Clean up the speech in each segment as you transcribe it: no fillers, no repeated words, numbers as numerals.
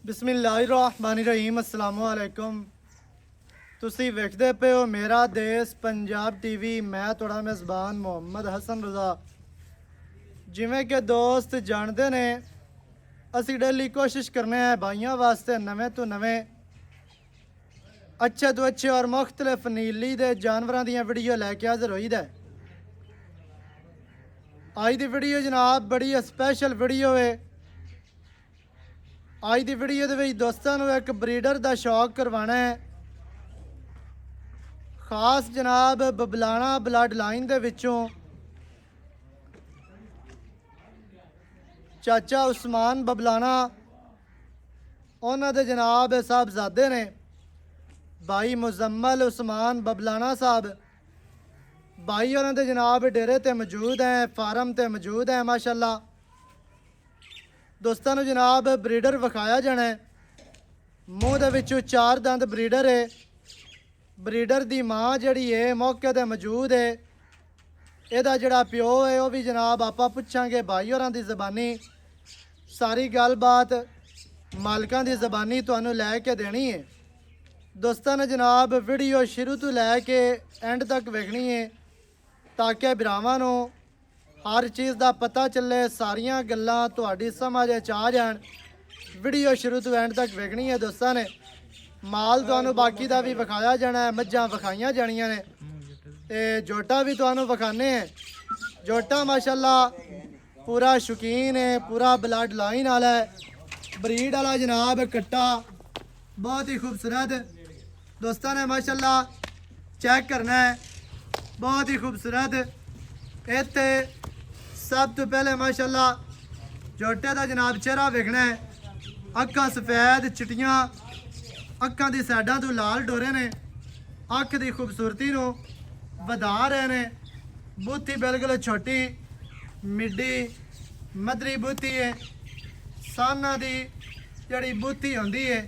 बिस्मिल्लाहिर्रहमानिर्रहीम अस्सलाम वालेकुम। ਤੁਸੀਂ ਵੇਖਦੇ ਪਏ ਹੋ ਮੇਰਾ ਦੇਸ਼ ਪੰਜਾਬ ਟੀਵੀ। ਮੈਂ ਤੁਹਾਡਾ ਮੇਜ਼ਬਾਨ ਮੁਹੰਮਦ ਹਸਨ ਰਜ਼ਾ। ਜਿਵੇਂ ਕਿ ਦੋਸਤ ਜਾਣਦੇ ਨੇ, ਅਸੀਂ ਡੇਲੀ ਕੋਸ਼ਿਸ਼ ਕਰਨੇ ਆ ਭਾਈਆਂ ਵਾਸਤੇ ਨਵੇਂ ਤੋਂ ਨਵੇਂ अच्छे तो अच्छे और मुख्तलिफ नीली दे जानवरों दी वीडियो लैके हाजिर होईदा है। अज दी वीडियो जनाब बड़ी स्पैशल वीडियो है। अज दी वीडियो दे विच दोस्तां नूं एक ब्रीडर दा शौक करवाना है, खास जनाब बबलाना ब्लड लाइन दे विचों चाचा उस्मान बबलाना उन्हां दे जनाब साहबजादे ने भाई मुजम्मल उस्मान बबलाना साहब। भाई उन्हां दे जनाब डेरे ते मौजूद हैं, फार्म ते मौजूद हैं माशाअल्लाह। दोस्तों नूं जनाब ब्रीडर विखाया जाना है। मूँह दे विचों 4 दंद ब्रीडर है। ब्रीडर दी माँ जिहड़ी है मौके ते मौजूद है। इहदा जिहड़ा प्यो है वह भी जनाब आपां पुछांगे भाई होरां दी ज़बानी सारी गलबात मालकां दी ज़बानी तुहानूं लै के देनी है। दोस्तों ने जनाब वीडियो शुरू तो लैके एंड तक वेखनी है ताकि भरावां नूं हर चीज़ का पता चले, सारियां गल्लां तुहाडी समझ आ जाण। वीडियो शुरू तो एंड तक वेखनी है। दोस्तों ने माल तुहानूं बाकी का भी विखाया जाना है, मझां विखाइयां जानियां ने ते जोटा भी तुहानूं विखाने हैं। जोटा माशाअल्लाह पूरा शौकीन है, पूरा ब्लड लाइन वाला है, ब्रीड वाला जनाब कट्टा बहुत ही खूबसूरत। दोस्तों ने माशाअल्लाह चेक करना है, बहुत ही खूबसूरत। इत्थे सब तो पहले माशाअल्लाह जोटे का जनाब चेहरा वेखना है। अक्खां सफेद चिट्टियां, अक्खां दी साइडां तो लाल डोरे ने, अख की खूबसूरती नूं वधा रहे ने। बूथी बिल्कुल छोटी मिड्डी मदरी बूथी है। साना दी जिहड़ी बूथी होंदी है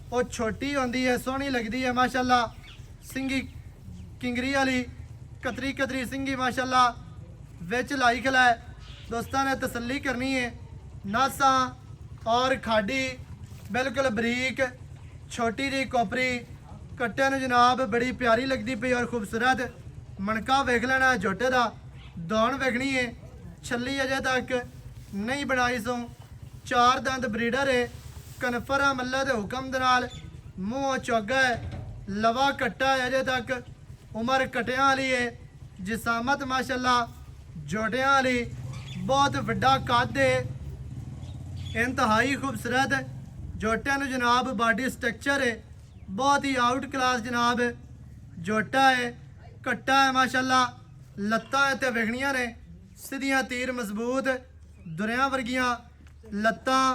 वो छोटी होंदी है, सोहनी लगती है माशाअल्लाह। सिंगी किंगरी वाली कतरी कतरी सिंगी माशाअल्लाह विच लाई खला है। दोस्तों ने तसल्ली करनी है। नासा और खाडी बिल्कुल बरीक छोटी जी कोपरी कट्टे नूं जनाब बड़ी प्यारी लगती पई और खूबसूरत। मनका वेख लेना जोटे का, दौड़ वेखनी है। छली अजे तक नहीं बनाई सो। 4 दंद ब्रीडर है। कन्फर्म अल्लाह के हुक्म दे नाल मूँह चौगा है, लवा कट्टा है, अजे तक उम्र कटिया वाली है। जिसामत माशाअल्लाह जोटियां वाली, बहुत वड्डा कद है, इंतहाई खूबसूरत। जोटियां नूं जनाब बॉडी स्ट्रक्चर है बहुत ही आउट क्लास जनाब जोटा है, कट्टा है माशाअल्लाह। लत्तां इत्ते वेखणियां ने सीधियां तीर मजबूत दुरियां वर्गियां लत्तां।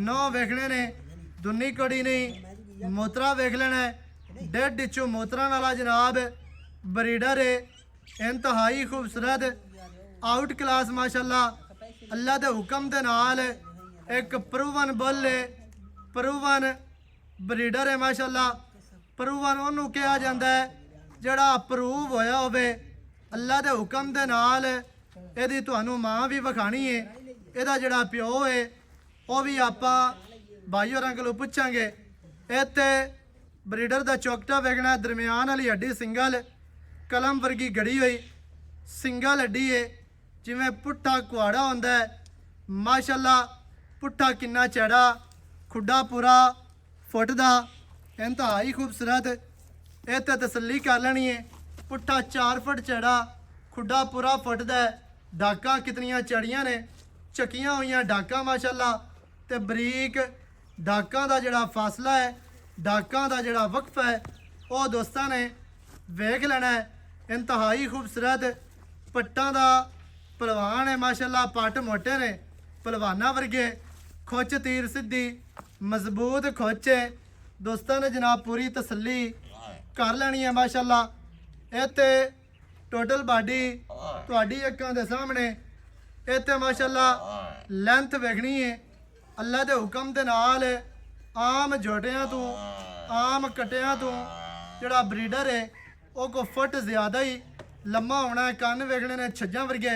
9 वेखने ने, दुनी कड़ी नहीं, मोतरा वेख लेना है। 1.5 इंचों मोतरा वाला जनाब ब्रीडर है, इंतहाई खूबसूरत आउट क्लास माशाअल्लाह। अल्लाह के हुक्म के नाल एक प्रूवन बुल है, प्रूवन ब्रीडर है माशाअल्लाह। प्रूवन उन्होंने कहा जाता है जिहड़ा अप्रूव होया होवे। अल्लाह के हुक्म के नाल इहदी तुहानूं माँ भी विखानी है, इहदा जिहड़ा प्यो है वह भी आपां भाई होरां कोलों पुछांगे। इत्थे ब्रीडर का चौकटा वेखना, दरम्यान वाली हड्डी सिंगल कलम वर्गी गड़ी हुई सिंगल हड्डी है, जिवें पुट्ठा कुआड़ा होंदा है माशाअल्लाह। पुट्ठा किन्ना चौड़ा, खुड्डा पूरा फुट दा, इंतहाई खूबसूरत। इत्थे तसल्ली कर लेनी है। पुट्ठा 4 फुट चौड़ा, खुड्डा पूरा फुट दा है। डाकां कितनियां चढ़ियां ने, चकियां हुई डाकां माशाअल्लाह। ते बरीक डाकां दा जिहड़ा फासला है, डाकां दा जिहड़ा वक्फ है वो दोस्तां ने वेख लेना है। इंतहाई खूबसूरत पट्टां दा पहलवान है माशाअल्लाह। पट मोटे ने पहलवाना वर्गे, खुच तीर सीधी मजबूत खुच है। दोस्तां ने जनाब पूरी तसल्ली कर लेनी है माशाअल्लाह। इत्ते टोटल बॉडी तुहाडी अक्खां दे सामने इत्ते माशाअल्लाह लेंथ वेखनी है। अल्लाह के हुक्म के नाल आम जोटियां तो आम कट्टियां तो जिहड़ा ब्रीडर है वो को फुट ज़्यादा ही लम्मा होना है। कन्न वेखने ने छज्जां वर्गे,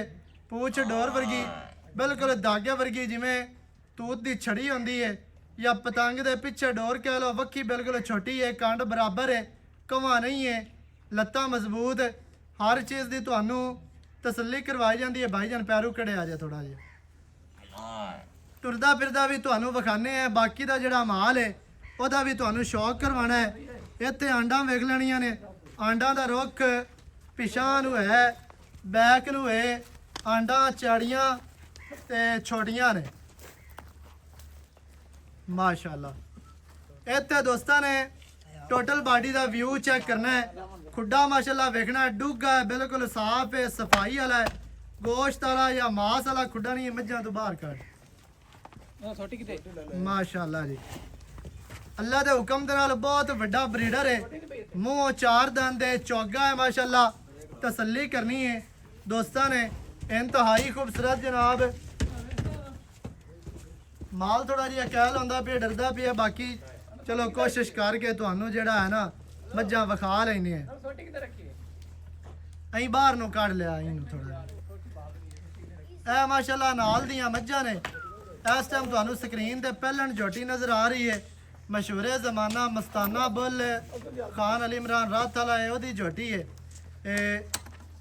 पूछ डोर वर्गी बिल्कुल धागे वर्गी जिमें तूत की छड़ी होंदी है ਜਾਂ ਪਤੰਗ ਦੇ ਪਿੱਛੇ ਡੋਰ ਕਹਿ ਲਓ, ਵੱਖੀ ਬਿਲਕੁਲ ਛੋਟੀ ਹੈ, ਕੰਡ ਬਰਾਬਰ ਹੈ, ਕਵਾ ਨਹੀਂ ਹੈ, ਲੱਤਾਂ ਮਜ਼ਬੂਤ, ਹਰ ਚੀਜ਼ ਦੀ ਤੁਹਾਨੂੰ ਤਸੱਲੀ ਕਰਵਾਈ ਜਾਂਦੀ ਹੈ। ਭਾਈਜਾਨ ਪੈਰੂ ਕੜੇ ਆ ਜਾ ਥੋੜਾ ਜਿਹਾ, ਤੁਰਦਾ ਫਿਰਦਾ ਵੀ ਤੁਹਾਨੂੰ ਵਿਖਾਣੇ ਆ। ਬਾਕੀ ਦਾ ਜਿਹੜਾ ਮਾਲ ਹੈ ਉਹਦਾ ਵੀ ਤੁਹਾਨੂੰ ਸ਼ੌਕ ਕਰਵਾਉਣਾ ਹੈ। ਇੱਥੇ ਆਂਡਾਂ ਵੇਖ ਲੈਣੀਆਂ ਨੇ, ਆਂਡਾਂ ਦਾ ਰੁੱਖ ਪਿਛਾਂ ਨੂੰ ਹੈ, ਬੈਕ ਨੂੰ ਹੈ, ਆਂਡਾਂ ਚਾੜੀਆਂ ਤੇ ਛੋਟੀਆਂ ਨੇ ਮਾਸ਼ਾਅੱਲਾ। ਇੱਥੇ ਦੋਸਤਾਂ ਨੇ ਟੋਟਲ ਬਾਡੀ ਦਾ ਵਿਊ ਚੈੱਕ ਕਰਨਾ ਹੈ। ਖੁੱਡਾ ਮਾਸ਼ਾਅੱਲਾ ਵੇਖਣਾ, ਡੂੰਘਾ ਹੈ, ਬਿਲਕੁਲ ਸਾਫ਼ ਹੈ, ਸਫਾਈ ਵਾਲਾ ਹੈ, ਗੋਸ਼ਤ ਵਾਲਾ ਜਾਂ ਮਾਸ ਵਾਲਾ ਖੁੱਡਾ ਨਹੀਂ, ਮੱਝਾਂ ਤੋਂ ਬਾਹਰ ਕੱਢ ਮਾਸ਼ਾਅੱਲਾ ਜੀ। ਅੱਲਾ ਦੇ ਹੁਕਮ ਦੇ ਨਾਲ ਬਹੁਤ ਵੱਡਾ ਬਰੀਡਰ ਹੈ, ਮੂੰਹ ਚਾਰ ਦੰਦ ਹੈ, ਚੌਗਾ ਹੈ ਮਾਸ਼ਾਅੱਲਾ। ਤਸੱਲੀ ਕਰਨੀ ਹੈ ਦੋਸਤਾਂ ਨੇ, ਇੰਤਹਾਈ ਖੂਬਸੂਰਤ ਜਨਾਬ। ਮਾਲ ਥੋੜਾ ਜਿਹਾ ਕਹਿਲ ਹੁੰਦਾ ਪਿਆ, ਡਰਦਾ ਪਿਆ, ਬਾਕੀ ਚਲੋ ਕੋਸ਼ਿਸ਼ ਕਰਕੇ ਤੁਹਾਨੂੰ ਜਿਹੜਾ ਹੈ ਨਾ ਮੱਝਾਂ ਵਿਖਾ ਲੈਣੇ ਆ। ਅਸੀਂ ਬਾਹਰ ਨੂੰ ਕੱਢ ਲਿਆ ਇਹਨੂੰ ਥੋੜਾ। ਇਹ ਮਾਸ਼ਾਅੱਲਾ ਨਾਲ ਦੀਆਂ ਮੱਝਾਂ ਨੇ। ਇਸ ਟਾਈਮ ਤੁਹਾਨੂੰ ਸਕਰੀਨ ਤੇ ਪਹਿਲਣ ਝੋਟੀ ਨਜ਼ਰ ਆ ਰਹੀ ਹੈ, ਮਸ਼ਹੂਰੇ ਜ਼ਮਾਨਾ ਮਸਤਾਨਾ ਬੁੱਲ ਖਾਨ ਅਲੀ ਇਮਰਾਨ ਰਾਤ ਵਾਲਾ ਹੈ, ਉਹਦੀ ਝੋਟੀ ਹੈ।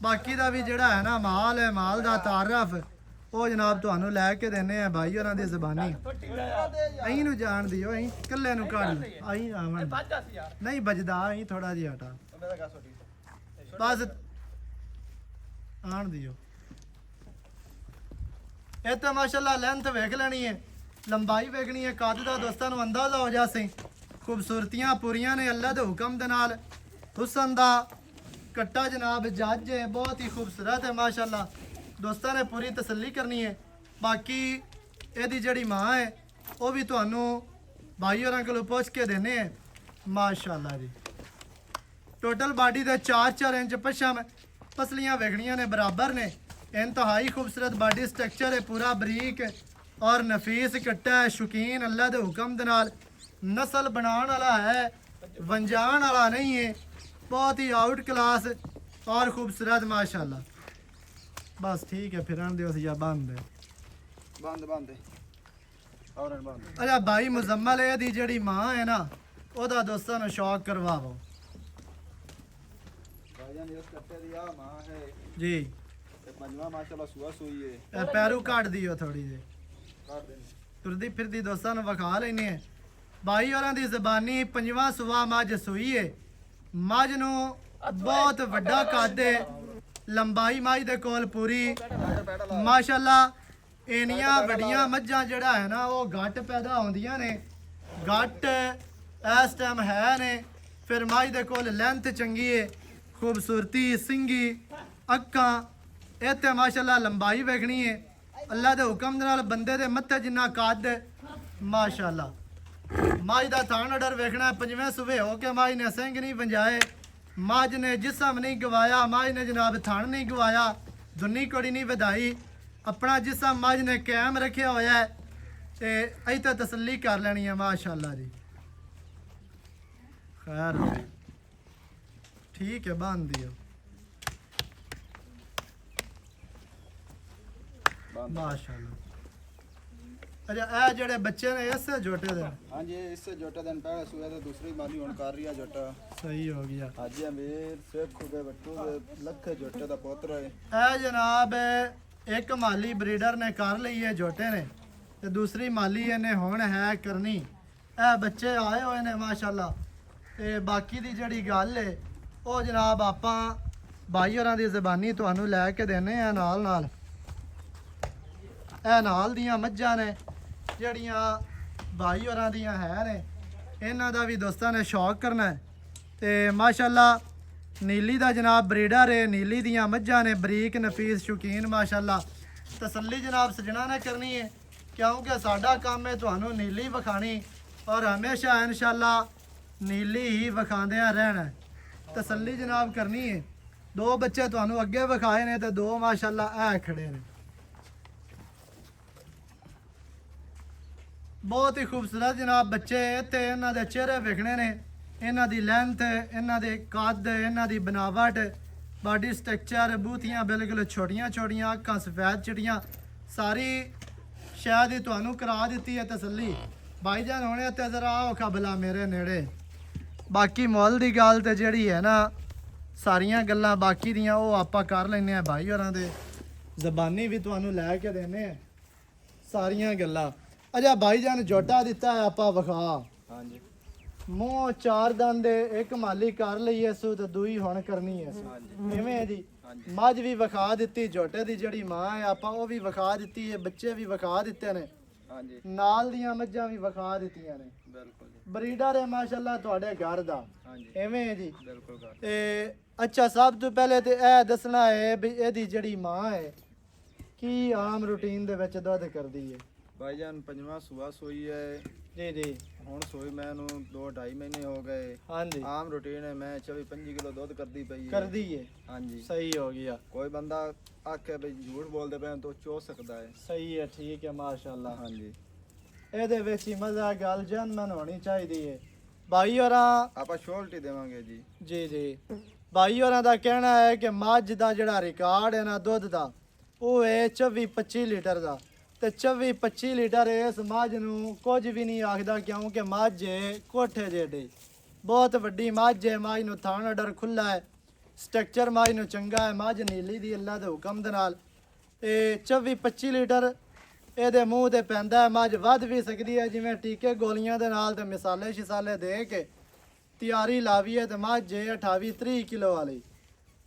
ਬਾਕੀ ਦਾ ਵੀ ਜਿਹੜਾ ਹੈ ਨਾ ਮਾਲ ਹੈ, ਮਾਲ ਦਾ ਤਾਰਫ ਉਹ ਜਨਾਬ ਤੁਹਾਨੂੰ ਲੈ ਕੇ ਦੇਣੇ ਆ ਭਾਈ ਹੋਰਾਂ ਦੀ ਜ਼ਬਾਨੀ। ਅਹੀਂ ਨੂੰ ਜਾਣ ਦਿਓ, ਅਹੀਂ ਇਕੱਲੇ ਨੂੰ ਕੱਢ ਲਓ, ਅਹੀਂ ਆਵਣ ਨਹੀਂ ਵੱਜਦਾ, ਅਹੀਂ ਥੋੜਾ ਜਿਹਾ ਹਟਾ ਬਸ ਆਣ ਦਿਓ। ਇਹ ਤਾਂ ਮਾਸ਼ਾਅੱਲਾ ਲੈਂਥ ਵੇਖ ਲੈਣੀ ਹੈ, ਲੰਬਾਈ ਵੇਖਣੀ ਹੈ, ਕੱਦ ਦਾ ਦੋਸਤਾਂ ਨੂੰ ਅੰਦਾਜ਼ਾ ਹੋ ਜਾਸੇ। ਖੂਬਸੂਰਤੀਆਂ ਪੂਰੀਆਂ ਨੇ ਅੱਲਾ ਦੇ ਹੁਕਮ ਦੇ ਨਾਲ। ਹੁਸਨ ਦਾ ਕੱਟਾ ਜਨਾਬ ਜੱਜ ਹੈ, ਬਹੁਤ ਹੀ ਖੂਬਸੂਰਤ ਹੈ ਮਾਸ਼ਾਅੱਲਾ। ਦੋਸਤਾਂ ਨੇ ਪੂਰੀ ਤਸੱਲੀ ਕਰਨੀ ਹੈ। ਬਾਕੀ ਇਹਦੀ ਜਿਹੜੀ ਮਾਂ ਹੈ ਉਹ ਵੀ ਤੁਹਾਨੂੰ ਭਾਈ ਹੋਰਾਂ ਕੋਲੋਂ ਪੁੱਛ ਕੇ ਦੇਣੇ ਹੈ ਮਾਸ਼ਾਅੱਲਾ ਜੀ। ਟੋਟਲ ਬਾਡੀ ਦੇ 4-4 ਇੰਚ ਪਛਮ ਪਸਲੀਆਂ ਵੇਖਣੀਆਂ ਨੇ, ਬਰਾबर ਨੇ। इंतहाई खूबसूरत बॉडी स्ट्रक्चर है, पूरा बरीक और नफीस कट्टा है। शौकीन अल्लाह के हुक्म दे नाल नस्ल बनाने वाला है, वंजान वाला नहीं है। बहुत ही आउट क्लास और खूबसूरत माशाल्लाह। बस ठीक है, फिर दो या बंद बंद बंद और बंद। अच्छा भाई मुजम्मल दी जड़ी मां है ना, ओदा दोस्तों ने शौक करवाओ जी। माशाल्लाह सुआ सुई है, पैरू काट दियो थोड़ी जी, तुरदी फिरदी दोस्तों ने विखा लेने है। भाई होरां दी ज़बानी पंजवां सुआ मझ सुई है। मझ नू बहुत वड्डा कद है, लंबाई मझ दे कोल पूरी माशाल्लाह। इनियां वड्डियां मझां जड़ा है ना वो घट पैदा होंदियां ने, घट इस टाइम है ने। फिर मझ दे कोल लेंथ चंगी है, खूबसूरती सिंगी अक्कां इत्थे माशाल्लाह। लंबाई वेखनी है अल्लाह दे हुक्म दे नाल, बंदे दे मत्थे जिन्ना कद माशाल्लाह। मझ दा थान अडर वेखना है, पंजवें सुबह हो के मझ ने सिंह नहीं वंजाए, मझ ने जिसम नहीं गवाया, मझ ने जनाब थान नहीं गवाया, दुनी कोड़ी नहीं वधाई, अपना जिसम मझ ने कायम रखा होया है। ते अई तो तसल्ली कर लेनी है माशाल्लाह जी। खैर ठीक है, बांध दियो माशाल्लाह। अच्छा ए जेड़े बच्चे ने इस जोटे दे? हां जी, इस जोटे दिन पहले सुबह तो दूसरी माली हुन कर रही है जोटा। सही हो गया। हां जी अमीर शेख खुबे बट्टू दे लखे जोटे दा पुत्र है। ए जनाब एक माली ब्रीडर ने कर ली है जोटे ने, ते दूसरी माली ने हुन है करनी। ए बच्चे आए हुए ने माशाल्लाह। ते बाकी दी जेड़ी गल है ओ जनाब आपां भाई होरां दी ज़बानी तुहानू लै के देने आ नाल नाल। ਇਹ ਨਾਲ ਦੀਆਂ ਮੱਝਾਂ ਨੇ ਜਿਹੜੀਆਂ ਭਾਈ ਹੋਰਾਂ ਦੀਆਂ ਹੈ ਨੇ, ਇਹਨਾਂ ਦਾ ਵੀ ਦੋਸਤਾਂ ਨੇ ਸ਼ੌਕ ਕਰਨਾ ਹੈ। ਤੇ ਮਾਸ਼ਾਅੱਲਾ ਨੀਲੀ ਦਾ ਜਨਾਬ ਬਰੀਡਰ ਹੈ, ਨੀਲੀ ਦੀਆਂ ਮੱਝਾਂ ਨੇ, ਬਰੀਕ ਨਫੀਸ ਸ਼ੌਕੀਨ ਮਾਸ਼ਾਅੱਲਾ। ਤਸੱਲੀ ਜਨਾਬ ਸਜਣਾ ਨੇ ਕਰਨੀ ਹੈ, ਕਿਉਂਕਿ ਸਾਡਾ ਕੰਮ ਹੈ ਤੁਹਾਨੂੰ ਨੀਲੀ ਵਿਖਾਣੀ ਔਰ ਹਮੇਸ਼ਾ ਇਨਸ਼ਾਅੱਲਾ ਨੀਲੀ ਹੀ ਵਿਖਾਉਂਦਿਆਂ ਰਹਿਣਾ। ਤਸੱਲੀ ਜਨਾਬ ਕਰਨੀ ਹੈ। ਦੋ ਬੱਚੇ ਤੁਹਾਨੂੰ ਅੱਗੇ ਵਿਖਾਏ ਨੇ ਤੇ ਦੋ ਮਾਸ਼ਾਅੱਲਾ ਇਹ ਖੜੇ ਨੇ, बहुत ही खूबसूरत जनाब बच्चे। तो इन्हों के चेहरे वेखने ने, इन्हों की लेंथ, इन्हों के कद, इन्हों की बनावट, बॉडी स्ट्रक्चर, बूथियाँ बिल्कुल छोटियां छोटियां, अक्खां सफेद चिट्टियां, सारी शायद ही तुहानू करा दी है तसल्ली। ਭਾਈਜਾਨ ਹੁਣੇ ਤੇ ਜ਼ਰਾ ਆਓ ਖਬਲਾ ਮੇਰੇ ਨੇੜੇ। ਬਾਕੀ ਮੁੱਲ ਦੀ ਗੱਲ ਤੇ ਜਿਹੜੀ ਹੈ ਨਾ ਸਾਰੀਆਂ ਗੱਲਾਂ ਬਾਕੀ ਦੀਆਂ ਉਹ ਆਪਾਂ ਕਰ ਲੈਨੇ ਆ ਭਾਈ ਹੋਰਾਂ ਦੇ ਜ਼ਬਾਨੀ ਵੀ ਤੁਹਾਨੂੰ ਲੈ ਕੇ ਦੇਨੇ ਆ ਸਾਰੀਆਂ ਗੱਲਾਂ। ਅਜਾ ਭਾਈਜਾਨ ਜੋਟਾ ਦਿੱਤਾ ਹੈ ਆਪਾਂ ਵਿਖਾ। ਹਾਂਜੀ ਮੂੰਹ ਚਾਰ ਦੰਦ ਦੇ ਇੱਕ ਮਾਲੀ ਕਰ ਲਈਏ ਸੂ ਤੇ ਦੂਈ ਹੁਣ ਕਰਨੀ ਹੈ ਕਿਵੇਂ ਹੈ ਜੀ। ਮੱਝ ਵੀ ਵਿਖਾ ਦਿੱਤੀ, ਝੋਟੇ ਦੀ ਜਿਹੜੀ ਮਾਂ ਹੈ ਆਪਾਂ ਉਹ ਵੀ ਵਿਖਾ ਦਿੱਤੀ ਹੈ, ਬੱਚੇ ਵੀ ਵਿਖਾ ਦਿੱਤੇ ਨੇ, ਹਾਂਜੀ ਨਾਲ ਦੀਆਂ ਮੱਝਾਂ ਵੀ ਵਿਖਾ ਦਿੱਤੀਆਂ ਨੇ। ਬਿਲਕੁਲ ਜੀ ਬਰੀਡਰ ਹੈ ਮਾਸ਼ਾਅੱਲਾ ਤੁਹਾਡੇ ਘਰ ਦਾ ਹਾਂਜੀ ਐਵੇਂ ਹੈ ਜੀ। ਬਿਲਕੁਲ ਗੱਲ ਤੇ ਅੱਛਾ ਸਭ ਤੋਂ ਪਹਿਲੇ ਤੇ ਇਹ ਦੱਸਣਾ ਹੈ ਵੀ ਇਹਦੀ ਜਿਹੜੀ ਮਾਂ ਹੈ ਕੀ ਆਮ ਰੂਟੀਨ ਦੇ ਵਿੱਚ ਦੁੱਧ ਕਰਦੀ ਹੈ। ਭਾਈਜਾਨ ਪੰਜਵਾਂ ਸੂਆ ਸੋਈ ਹੈ ਜੀ ਜੀ ਹੁਣ ਸੋਈ ਮੈਨੂੰ 2-2.5 ਮਹੀਨੇ ਹੋ ਗਏ। ਹਾਂਜੀ ਆਮ ਰੂਟੀਨ ਹੈ ਮੈਂ 24-25 ਕਿਲੋ ਦੁੱਧ ਕਰਦੀ ਪਈ ਹੈ। ਕਰਦੀ ਹੈ ਹਾਂਜੀ ਸਹੀ ਹੋ ਗਿਆ। ਕੋਈ ਬੰਦਾ ਆਖੇ ਵੀ ਝੂਠ ਬੋਲਦੇ ਪਏ ਤਾਂ ਚੋ ਸਕਦਾ ਹੈ। ਸਹੀ ਹੈ ਠੀਕ ਹੈ ਮਾਸ਼ਾਅੱਲਾ। ਹਾਂਜੀ ਇਹਦੇ ਵਿੱਚ ਹੀ ਮਜ਼ਾ ਗੱਲ ਜਨਮਨ ਹੋਣੀ ਚਾਹੀਦੀ ਹੈ। ਭਾਈ ਹੋਰਾਂ ਆਪਾਂ ਸ਼ੋਰਟੀ ਦੇਵਾਂਗੇ ਜੀ। ਜੀ ਜੀ ਭਾਈ ਹੋਰਾਂ ਦਾ ਕਹਿਣਾ ਹੈ ਕਿ ਮੱਝ ਦਾ ਜਿਹੜਾ ਰਿਕਾਰਡ ਹੈ ਨਾ ਦੁੱਧ ਦਾ ਉਹ ਹੈ 24-25 ਲੀਟਰ ਦਾ ਤੇ 24-25 ਲੀਟਰ ਇਸ ਮੱਝ ਨੂੰ ਕੁਝ ਵੀ ਨਹੀਂ ਆਖਦਾ ਕਿਉਂਕਿ ਮੱਝ ਹੈ ਕੋਠੇ ਜਿਹੀ ਬਹੁਤ ਵੱਡੀ ਮੱਝ ਹੈ। ਮੱਝ ਨੂੰ ਥਣ ਅਡਰ ਖੁੱਲਾ ਹੈ, ਸਟਰਕਚਰ ਮੱਝ ਨੂੰ ਚੰਗਾ ਹੈ, ਮੱਝ ਨੀਲੀ ਦੀ ਅੱਲਾ ਦੇ ਹੁਕਮ ਦੇ ਨਾਲ। ਤੇ 24-25 ਲੀਟਰ ਇਹਦੇ ਮੂੰਹ ਤੇ ਪੈਂਦਾ ਹੈ। ਮੱਝ ਵੱਧ ਵੀ ਸਕਦੀ ਹੈ ਜਿਵੇਂ ਟੀਕੇ ਗੋਲੀਆਂ ਦੇ ਨਾਲ ਤੇ ਮਿਸਾਲੇ ਸ਼ਿਸਾਲੇ ਦੇ ਕੇ ਤਿਆਰੀ ਲਾਵੀਏ ਤੇ ਮੱਝ 28-30 ਕਿਲੋ ਵਾਲੀ,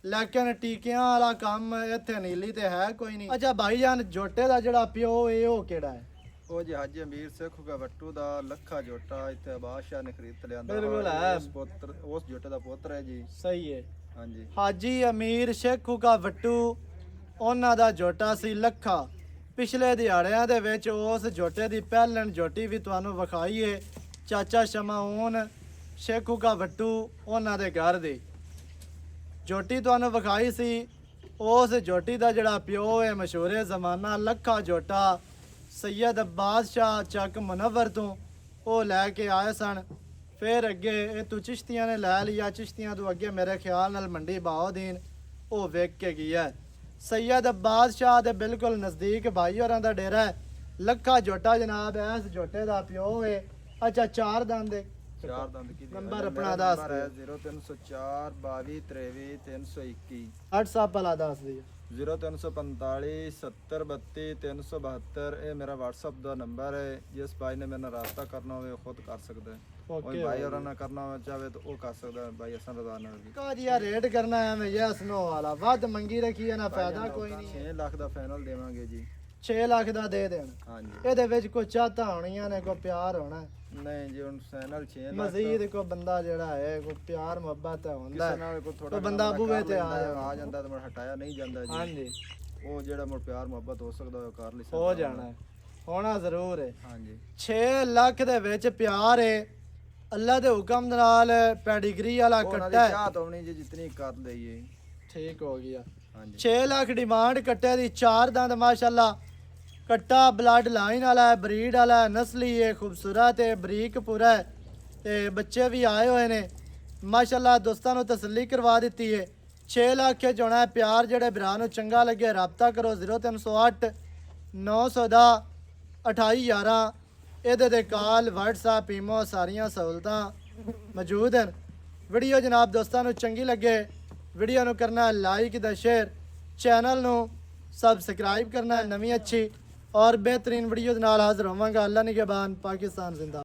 ਲੇਕਿਨ ਟੀਕਿਆਂ ਵਾਲਾ ਕੰਮ ਇੱਥੇ ਨੀਲੀ ਤੇ ਹੈ ਕੋਈ ਨਹੀਂ। ਅੱਛਾ ਭਾਈਜਾਨ ਜੋਟੇ ਦਾ ਜਿਹੜਾ ਪਿਓ ਹੈ ਉਹ ਕਿਹੜਾ ਹੈ। ਉਹ ਜੀ ਹਾਜੀ ਅਮੀਰ ਸਿੱਖੂਗਾ ਵੱਟੂ ਦਾ ਲੱਖਾ ਜੋਟਾ ਇੱਥੇ ਬਾਦਸ਼ਾਹ ਨੇ ਖਰੀਦ ਲਿਆਂਦਾ। ਬਿਲਕੁਲ ਹੈ। ਉਸ ਜੋਟੇ ਦਾ ਪੁੱਤਰ ਹੈ ਜੀ। ਸਹੀ ਹੈ। ਹਾਂਜੀ ਹਾਜੀ ਅਮੀਰ ਸ਼ੇਖੂ ਕਾ ਵੱਟੂ ਉਹਨਾਂ ਦਾ ਜੋਟਾ ਸੀ ਲੱਖਾ। ਪਿਛਲੇ ਦਿਹਾੜਿਆਂ ਦੇ ਵਿੱਚ ਉਸ ਜੋਟੇ ਦੀ ਪਹਿਲਣ ਜੋਟੀ ਵੀ ਤੁਹਾਨੂੰ ਵਿਖਾਈਏ ਚਾਚਾ ਸ਼ਮਾਉਨ ਸ਼ੇਖੂ ਕਾ ਵੱਟੂ ਉਹਨਾਂ ਦੇ ਘਰ ਦੀ ਜੋਟੀ ਤੁਹਾਨੂੰ ਵਿਖਾਈ ਸੀ। ਉਸ ਜੋਟੀ ਦਾ ਜਿਹੜਾ ਪਿਓ ਹੈ ਮਸ਼ਹੂਰ ਜ਼ਮਾਨਾ ਲੱਖਾ ਜੋਟਾ ਸੈयद अब्बास शाह ਚੱਕ ਮੁਨੱਵਰ ਤੋਂ ਉਹ ਲੈ ਕੇ ਆਏ ਸਨ। ਫਿਰ ਅੱਗੇ ਇਹ ਤੋਂ ਚਿਸ਼ਤੀਆਂ ਨੇ ਲੈ ਲਿਆ, ਚਿਸ਼ਤੀਆਂ ਤੋਂ ਅੱਗੇ ਮੇਰੇ ਖਿਆਲ ਨਾਲ ਮੰਡੀ ਬਾਉਦੀਨ ਉਹ ਵੇਖ ਕੇ ਗਿਆ। सैयद अब्बास शाह ਦੇ ਬਿਲਕੁਲ ਨਜ਼ਦੀਕ ਭਾਈ ਹੋਰਾਂ ਦਾ ਡੇਰਾ ਹੈ। ਲੱਖਾ ਜੋਟਾ ਜਨਾਬ ਇਸ ਜੋਟੇ ਦਾ ਪਿਓ ਹੈ। ਅੱਛਾ ਚਾਰ ਦੰਦ ਦੇ ਚਾਰ ਦੰਦ ਕੀ ਨੰਬਰ ਆਪਣਾ ਦੱਸ ਨੰਬਰ ਹੈ 0304 22 23 321 WhatsApp ਵਾਲਾ ਦੱਸ ਦਿਓ। 0345 70 32 372 ਇਹ ਮੇਰਾ WhatsApp ਦਾ ਨੰਬਰ ਹੈ। ਜਿਸ ਭਾਈ ਨੇ ਮੇਰੇ ਨਾਲ ਰਾਬਤਾ ਕਰਨਾ ਹੋਵੇ ਉਹ ਖੁਦ ਕਰ ਸਕਦਾ ਹੈ। ਕੋਈ ਭਾਈ ਹੋਰਾਂ ਨਾਲ ਕਰਨਾ ਹੋਵੇ ਚਾਹੇ ਤਾਂ ਉਹ ਕਰ ਸਕਦਾ ਹੈ। ਭਾਈ ਹਸਨ ਰਜ਼ਾ ਨਾਲ ਵੀ ਕਾਜੀ ਆ ਰੇਟ ਕਰਨਾ ਹੈ ਮੈਂ ਯਸ ਨੋ ਵਾਲਾ ਵੱਧ ਮੰਗੀ ਰੱਖੀ ਹੈ ਨਾ ਫਾਇਦਾ ਕੋਈ ਨਹੀਂ। 6 ਲੱਖ ਦਾ ਫਾਈਨਲ ਦੇਵਾਂਗੇ ਜੀ। 6 ਲੱਖ ਦਾ ਦੇ ਦੇਣ। ਹਾਂਜੀ ਇਹਦੇ ਵਿੱਚ ਕੋਈ ਚਾਹਤਾ ਹੋਣੀਆਂ ਨੇ, ਕੋਈ ਪਿਆਰ ਹੋਣਾ ਹੈ। ਨਹੀਂ ਜੀ ਹੁਣ ਫਾਈਨਲ 6 ਲੱਖ ਮਜ਼ੀਦ ਕੋਈ ਬੰਦਾ ਜਿਹੜਾ ਹੈ ਕੋਈ ਪਿਆਰ ਮੁਹੱਬਤ ਹੁੰਦਾ ਕਿਸੇ ਹੈ ਨਾਲ ਕੋਈ ਥੋੜਾ ਕੋਈ ਬੰਦਾ ਬੂਹੇ ਤੇ ਆ ਜਾਂਦਾ ਤਾਂ ਮੈਂ ਹਟਾਇਆ ਨਹੀਂ ਜਾਂਦਾ ਜੀ। ਹਾਂਜੀ ਉਹ ਜਿਹੜਾ ਮੁਰ ਪਿਆਰ ਮੁਹੱਬਤ ਹੋ ਸਕਦਾ ਉਹ ਕਰ ਲਈ ਹੋ ਜਾਣਾ ਹੈ, ਹੋਣਾ ਜ਼ਰੂਰ ਹੈ। ਹਾਂਜੀ 6 ਲੱਖ ਦੇ ਵਿੱਚ ਪਿਆਰ ਹੈ। ਅੱਲਾ ਦੇ ਹੁਕਮ ਦੇ ਨਾਲ ਪੈਡੀਗਰੀ ਵਾਲਾ ਉਹਨਾਂ ਦੀ ਕੱਟਾ ਹੈ। ਚਾਹਤ ਹੋਣੀ ਜੀ ਜਿਤਨੀ ਕਰ ਲਈਏ। ਠੀਕ ਹੋ ਗਿਆ। ਹਾਂਜੀ 6 ਲੱਖ ਡਿਮਾਂਡ ਕੱਟੇ ਦੀ, ਚਾਰ ਦੰਦ ਮਾਸ਼ਾਅੱਲਾ ਕੱਟਾ ਬਲੱਡ ਲਾਈਨ ਵਾਲਾ ਹੈ, ਬਰੀਡ ਵਾਲਾ ਹੈ, ਨਸਲੀ ਹੈ, ਖੂਬਸੂਰਤ ਹੈ, ਬਰੀਕ ਪੂਰਾ ਹੈ ਤੇ ਬੱਚੇ ਵੀ ਆਏ ਹੋਏ ਨੇ ਮਾਸ਼ਾਅੱਲਾ। ਦੋਸਤਾਂ ਨੂੰ ਤਸੱਲੀ ਕਰਵਾ ਦਿੱਤੀ ਹੈ। 6 ਲੱਖ ਚ ਹੋਣਾ ਹੈ ਪਿਆਰ। ਜਿਹੜੇ ਭਰਾ ਨੂੰ ਚੰਗਾ ਲੱਗੇ ਰਾਬਤਾ ਕਰੋ 0308 900 ਦਾ 2811 ਇਹਦੇ ਤੇ ਕਾਲ WhatsApp ਈਮੋ ਸਾਰੀਆਂ ਸਹੂਲਤਾਂ ਮੌਜੂਦ ਹਨ। ਵੀਡੀਓ ਜਨਾਬ ਦੋਸਤਾਂ ਨੂੰ ਚੰਗੀ ਲੱਗੇ ਵੀਡੀਓ ਨੂੰ ਕਰਨਾ ਲਾਈਕ ਦਾ ਸ਼ੇਅਰ, ਚੈਨਲ ਨੂੰ ਸਬਸਕ੍ਰਾਈਬ ਕਰਨਾ। ਨਵੀਂ ਅੱਛੀ और बेहतरीन वीडियो नाल हाजिर होवांगा। अल्लाह निगहबान, पाकिस्तान जिंदा।